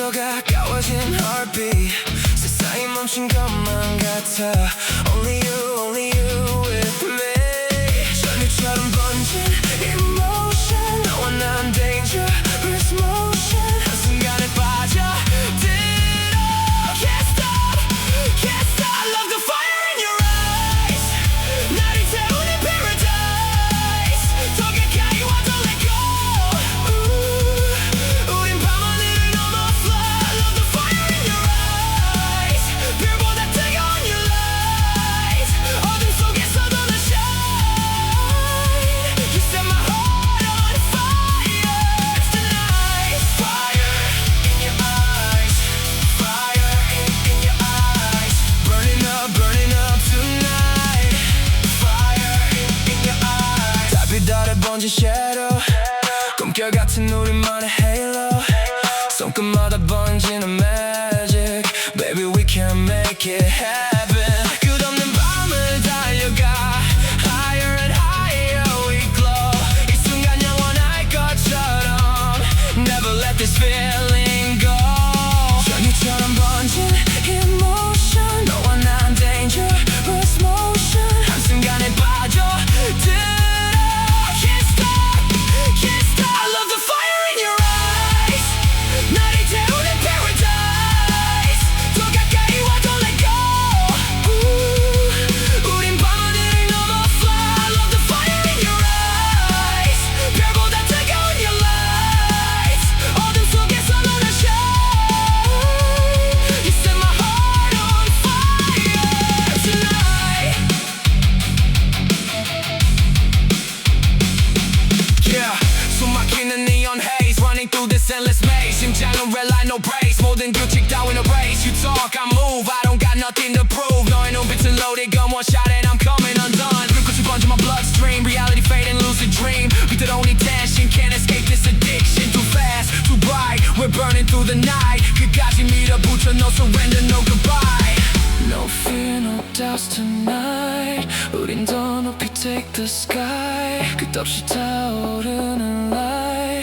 더 가까워진 heartbeat 세상이 멈춘 것만 같아 Only you with me 전율처럼 번진 emotion 너와 난 dangerous motion 한순간에 빠져들어 Can't stop, can't stop I love the fire in your eyes 나를 태우는 paradise 더 가까이 와 don't let go 우린 밤하늘을 넘어 fly I love the fire in your eyes 별보다 뜨거운 your light 어둠 속에서도 난 shine You set my heart on fire tonight Fire in your eyes Fire in your eyes Burning up tonight Fire in your eyes 달빛 아래 번진 shadow 꿈결 같은 우리만의 halo 손끝마다 번지는 magic Baby we can make it happen 끝없는 밤을 달려가 Higher and higher we glow 이 순간 영원할 것처럼 Never let this feeling go 전율처럼 번진 emotion 너와 난 dangerous motion 한순간에 빠져들어 Can't stop, can't stop I love the fire in your eyes 나를 태우는 paradise 더 가까이 와 don't let go 우린 밤하늘을 넘어 fly I love the fire in your eyes 별보다 뜨거운 your light 어둠 속에서 너는 shine You set my heart on fire tonight Yeah, 숨막히는 neon haze Running through this endless maze 심장은 red light no brakes 모든 규칙 따윈 erase You talk, I move I don't got nothing to prove 너의 눈빛은 loaded gun one shot and I'm coming undone 불꽃이 번져 my bloodstream Reality fading lucid dream 위태로운 이 tension Can't escape this addiction Too fast, too bright We're burning through the night 끝까지 밀어붙여 No surrender, no goodbye No fear, no doubts tonight 우린 더 높이 take the sky 끝없이 타오르는 light